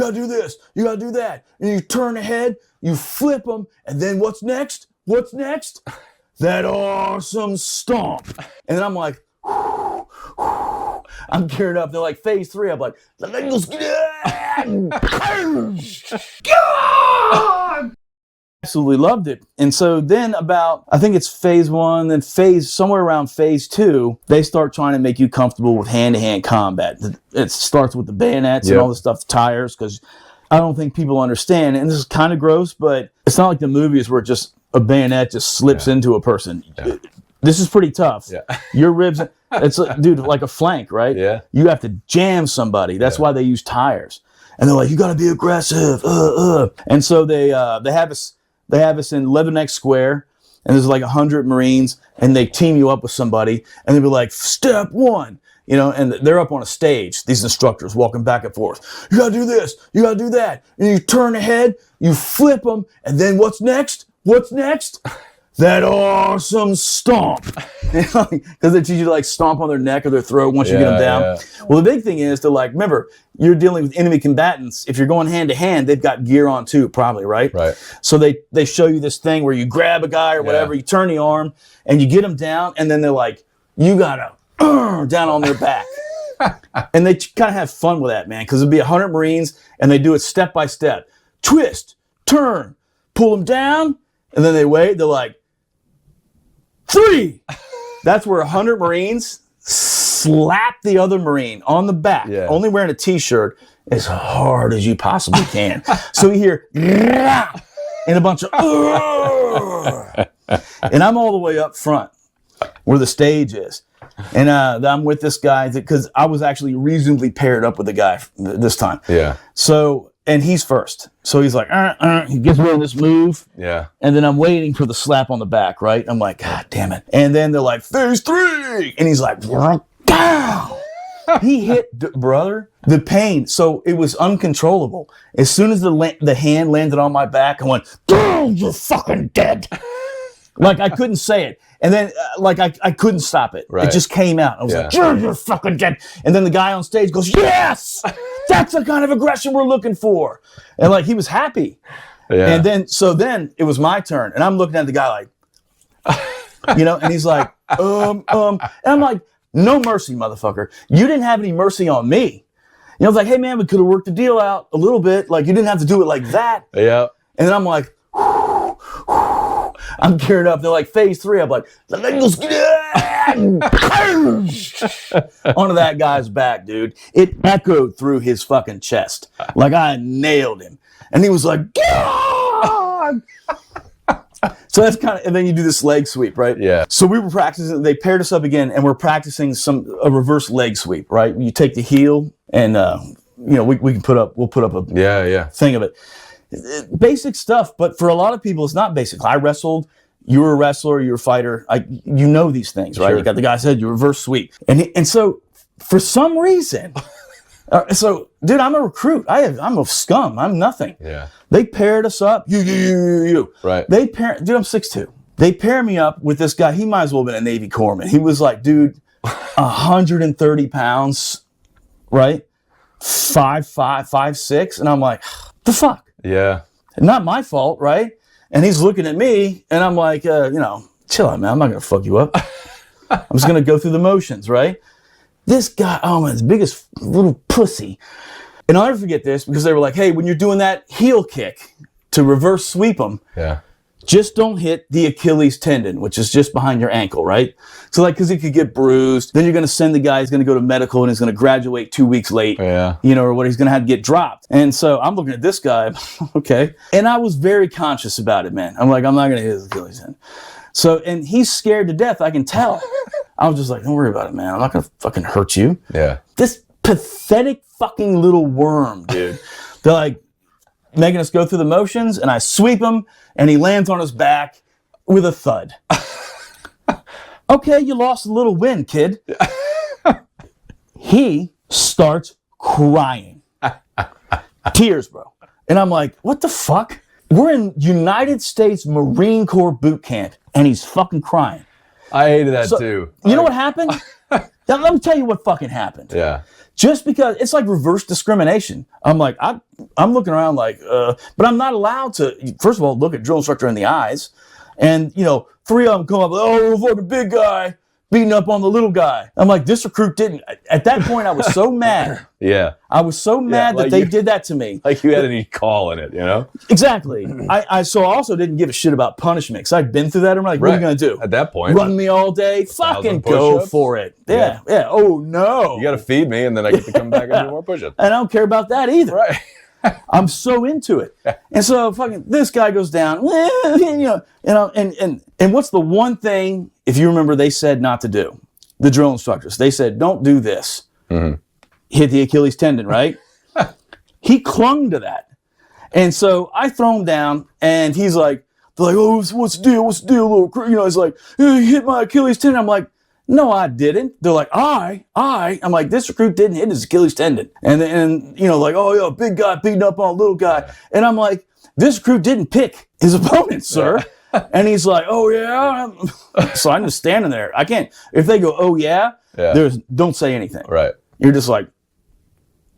gotta do this, you gotta do that. And you turn ahead, you flip them, and then what's next? What's next? That awesome stomp. And then I'm like, I'm geared up. They're like, phase 3. I'm like, let's God! Absolutely loved it. And so then about, I think it's phase 1, then somewhere around phase 2, they start trying to make you comfortable with hand-to-hand combat. It starts with the bayonets and all this stuff, tires, because I don't think people understand. And this is kind of gross, but it's not like the movies where just a bayonet just slips into a person. Yeah. This is pretty tough. Yeah. Your ribs, it's dude, like a flank, right? Yeah. You have to jam somebody. That's why they use tires. And they're like, you got to be aggressive. And so they have us in Leatherneck Square, and there's like 100 Marines, and they team you up with somebody, and they be like, step 1, and they're up on a stage, these instructors walking back and forth. You gotta do this, you gotta do that. And you turn ahead, you flip them, and then what's next? What's next? That awesome stomp. Because they teach you to like stomp on their neck or their throat once you get them down. Yeah. Well, the big thing is to like, remember, you're dealing with enemy combatants. If you're going hand to hand, they've got gear on too, probably, right? Right. So they show you this thing where you grab a guy or whatever, you turn the arm, and you get them down, and then they're like, you gotta down on their back. And they kind of have fun with that, man, because it'd be 100 Marines, and they do it step by step. Twist, turn, pull them down, and then they wait. They're like, 3. That's where 100 Marines slap the other Marine on the back, only wearing a t-shirt, as hard as you possibly can. So you hear, and a bunch of, and I'm all the way up front where the stage is. And I'm with this guy because I was actually reasonably paired up with the guy this time. Yeah. So, and he's first. So he's like, he gives me this move. Yeah. And then I'm waiting for the slap on the back, right? I'm like, God damn it. And then they're like, phase 3. And he's like, down. He hit, brother, the pain. So it was uncontrollable. As soon as the hand landed on my back, I went, oh, you're fucking dead. Like I couldn't say it. And then I couldn't stop it. Right. It just came out. I was like, you're fucking dead. And then the guy on stage goes, yes, that's the kind of aggression we're looking for. And like, he was happy. Yeah. And then it was my turn. And I'm looking at the guy like, and he's like, and I'm like, no mercy, motherfucker. You didn't have any mercy on me. I was like, hey man, we could have worked the deal out a little bit. Like you didn't have to do it like that. Yeah. And then I'm like, I'm geared up. They're like, phase 3. I'm like, let's get onto that guy's back, dude. It echoed through his fucking chest. Like I nailed him. And he was like, God! So that's kind of, and then you do this leg sweep, right? Yeah. So we were practicing, they paired us up again, and we're practicing a reverse leg sweep, right? You take the heel, and, we'll put up a thing of it. Basic stuff, but for a lot of people, it's not basic. I wrestled. You're a wrestler. You're a fighter. You know these things, right? Sure. You got the guy said you reverse sweep, and so for some reason, dude, I'm a recruit. I'm a scum. I'm nothing. Yeah. They paired us up. You. Right. Dude, I'm 6'2". They pair me up with this guy. He might as well have been a Navy corpsman. He was like, dude, 130 pounds, right? 5'5", 5'6", and I'm like, the fuck. Yeah. Not my fault, right? And he's looking at me, and I'm like, chill out, man. I'm not going to fuck you up. I'm just going to go through the motions, right? This guy, oh man, the biggest little pussy. And I'll never forget this because they were like, hey, when you're doing that heel kick to reverse sweep them, just don't hit the Achilles tendon, which is just behind your ankle, right? So because it could get bruised. Then you're going to send the guy, he's going to go to medical, and he's going to graduate 2 weeks late, or what, he's going to have to get dropped. And so I'm looking at this guy, okay. And I was very conscious about it, man. I'm like, I'm not going to hit his Achilles tendon. So, and he's scared to death, I can tell. I was just like, don't worry about it, man. I'm not going to fucking hurt you. Yeah. This pathetic fucking little worm, dude. They're like making us go through the motions, and I sweep him, and he lands on his back with a thud. Okay, you lost a little win, kid. He starts crying. Tears, bro. And I'm like, what the fuck? We're in United States Marine Corps boot camp, and he's fucking crying. I hated that too. You know what happened? Let me tell you what fucking happened. Yeah. just because it's like reverse discrimination. I'm like, I'm looking around like, but I'm not allowed to, first of all, look at drill instructor in the eyes. And, 3 of them come up, oh, fucking big guy beating up on the little guy. I'm like, this recruit didn't. At that point, I was so mad. Yeah. I was so mad that they did that to me. Like you had any call in it, Exactly. I also didn't give a shit about punishment because I'd been through that. I'm like, what are you going to do? At that point. Run me all day? Fucking go for it. Yeah. Oh, no. You got to feed me and then I get to come back and do more push-ups. And I don't care about that either. Right. I'm so into it. And so fucking this guy goes down, and what's the one thing, if you remember, they said not to do? The drill instructors. They said, don't do this. Mm-hmm. Hit the Achilles tendon, right? He clung to that. And so I throw him down and he's like, they're like, oh, what's the deal? What's the deal, little, he's like, he hit my Achilles tendon. I'm like, no, I didn't. They're like, I'm like, this recruit didn't hit his Achilles tendon. And like, oh, yeah, big guy beating up on a little guy. And I'm like, this recruit didn't pick his opponent, sir. And he's like, oh, yeah. So I'm just standing there. I can't, if they go, oh, yeah, don't say anything. Right. You're just like,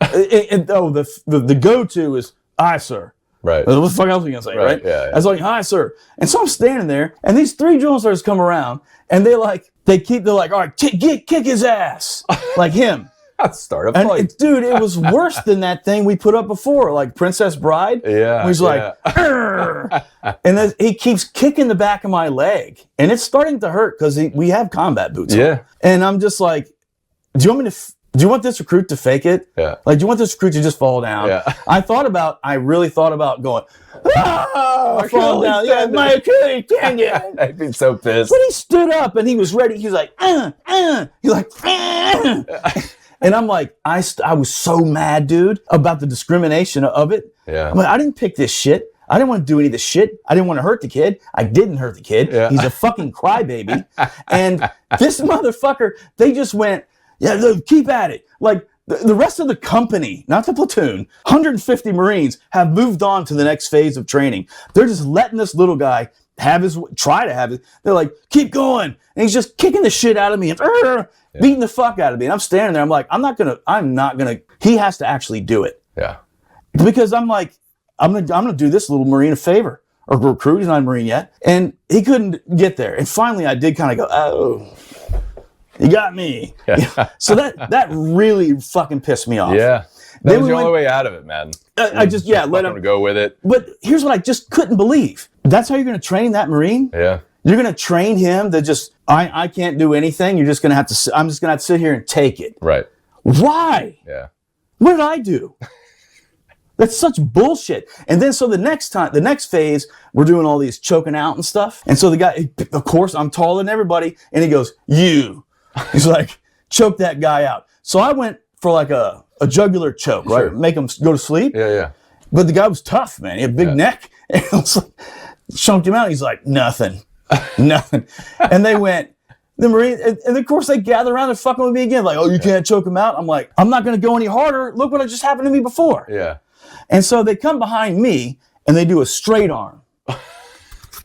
the go-to is, aye, sir. Right. What the fuck else are you going to say, right? Yeah. I was like, hi, sir. And so I'm standing there, and these 3 drill instructors come around, and they're like, all right, kick his ass. Like him. Start a fight. Dude, it was worse than that thing we put up before, like Princess Bride. Yeah. He's like, and then he keeps kicking the back of my leg, and it's starting to hurt because we have combat boots on. And I'm just like, do you want this recruit to fake it? Yeah. Like, do you want this recruit to just fall down? Yeah. I really thought about going, fall down. Yeah, my Achilles tendon. I'd be so pissed. But he stood up and he was ready. He was like, He's like, And I'm like, I was so mad, dude, about the discrimination of it. Yeah. I'm like, I didn't pick this shit. I didn't want to do any of this shit. I didn't want to hurt the kid. I didn't hurt the kid. Yeah. He's a fucking crybaby. And this motherfucker, they just went, yeah, look, keep at it. Like, the rest of the company, not the platoon, 150 Marines have moved on to the next phase of training. They're just letting this little guy try to have it. They're like, keep going. And he's just kicking the shit out of me and beating the fuck out of me. And I'm standing there. I'm like, I'm not gonna. He has to actually do it. Yeah. Because I'm like, I'm gonna do this little Marine a favor, or recruit. He's not a Marine yet, and he couldn't get there. And finally, I did kind of go, oh. You got me. Yeah. So that really fucking pissed me off. Yeah. That was the only way out of it, man. I just, let him go with it. But here's what I just couldn't believe. That's how you're going to train that Marine? Yeah. You're going to train him to just, I can't do anything. You're just going to have to, I'm just going to have to sit here and take it. Right. Why? Yeah. What did I do? That's such bullshit. And then so the next phase, we're doing all these choking out and stuff. And so the guy, of course, I'm taller than everybody. And he goes, He's like, choke that guy out. So I went for like a jugular choke, right? Sure. Make him go to sleep. Yeah. But the guy was tough, man. He had a big neck. And I was like, chunked him out. He's like, nothing. And they went, the Marine, and of course they gather around and fucking with me again. Like, oh, you can't choke him out. I'm like, I'm not going to go any harder. Look what just happened to me before. Yeah. And so they come behind me and they do a straight arm.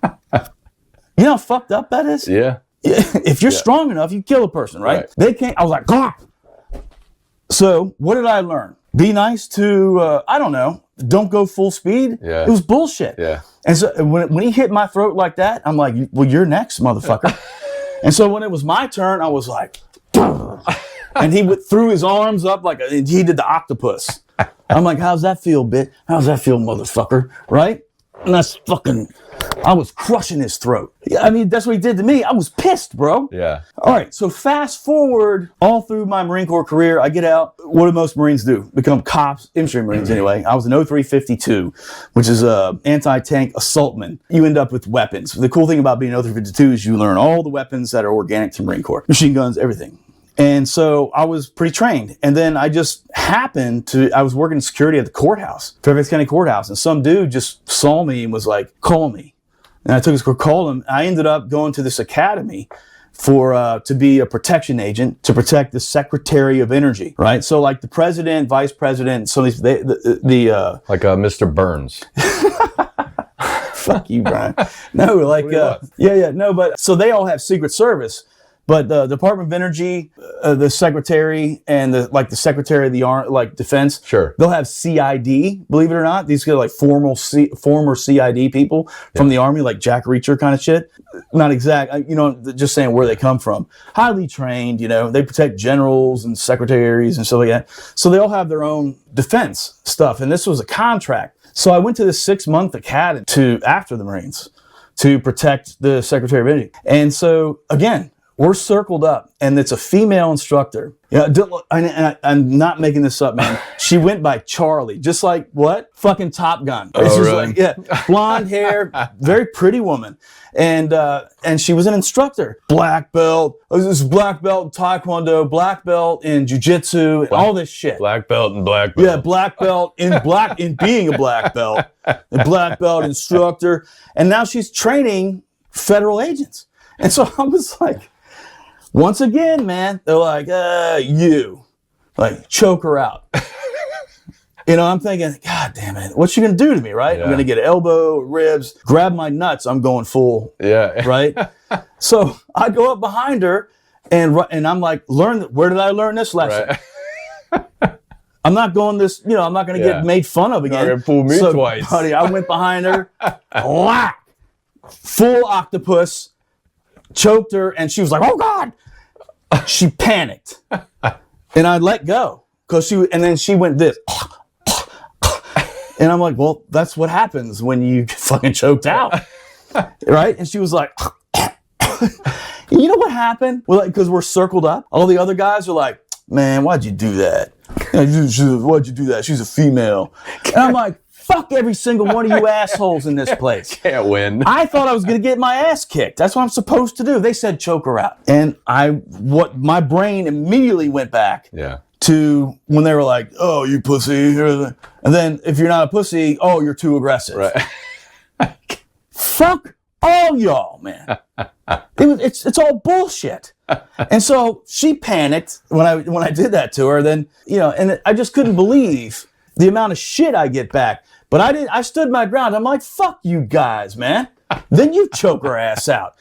You know how fucked up that is? Yeah. If you're strong enough, you kill a person, right? They can't. I was like, God. So what did I learn? Be nice to, I don't know, don't go full speed. Yeah. It was bullshit. Yeah. And so when he hit my throat like that, I'm like, well, you're next, motherfucker. And so when it was my turn, I was like, and he threw his arms up like he did the octopus. I'm like, how's that feel, bitch? How's that feel, motherfucker? Right? And that's fucking, I was crushing his throat. I mean, that's what he did to me. I was pissed, bro. Yeah. All right, so fast forward all through my Marine Corps career, I get out. What do most Marines do? Become cops, infantry Marines anyway. I was an 0352, which is a anti-tank assaultman. You end up with weapons. The cool thing about being an 0352 is you learn all the weapons that are organic to Marine Corps. Machine guns, everything. And so I was pretty trained. And then I just happened to, I was working security at the courthouse, Fairfax County Courthouse. And some dude just saw me and was like, call me. And I took his call him. I ended up going to this academy to be a protection agent to protect the Secretary of Energy, right? So like the president, vice president, some of these, like Mr. Burns. Fuck you, Brian. No, like, no, but so they all have Secret Service. But the Department of Energy, the secretary, and the secretary of the defense, Sure, they'll have CID. Believe it or not, these are like former CID people from the Army, like Jack Reacher kind of shit. Not exact, just saying where they come from. Highly trained, they protect generals and secretaries and stuff like that. So they all have their own defense stuff, and this was a contract. So I went to this 6-month academy after the Marines to protect the Secretary of Energy. And so, again, we're circled up, and it's a female instructor. I'm not making this up, man. She went by Charlie, just like what? Fucking Top Gun. Oh, really? Blonde hair, very pretty woman. And she was an instructor. Black belt. This is black belt in Taekwondo, black belt in Jiu-Jitsu, all this shit. Black belt and black belt. Yeah, black belt in being a black belt. A black belt instructor. And now she's training federal agents. And so I was like, once again, man, they're like, choke her out. I'm thinking, God damn it, what's she gonna do to me, right? Yeah. I'm gonna get elbow, ribs, grab my nuts, I'm going full. Yeah. Right? So I go up behind her and I'm like, where did I learn this lesson? Right. I'm not going this, I'm not gonna get made fun of again. You're gonna fool me twice. Buddy, I went behind her, whack, full octopus, choked her, and she was like, oh God. She panicked, and I let go and then she went this, and I'm like, well, that's what happens when you get fucking choked out, right? And she was like, you know what happened? Well, because we're circled up, all the other guys are like, man, why'd you do that? Why'd you do that? She's a female, and I'm like, fuck every single one of you assholes in this place. Can't win. I thought I was going to get my ass kicked. That's what I'm supposed to do. They said choke her out. And my brain immediately went back to when they were like, oh, you pussy. And then if you're not a pussy, oh, you're too aggressive. Right. Fuck all y'all, man. It's all bullshit. And so she panicked when I did that to her. Then, and I just couldn't believe the amount of shit I get back. But I stood my ground. I'm like, fuck you guys, man. Then you choke her ass out.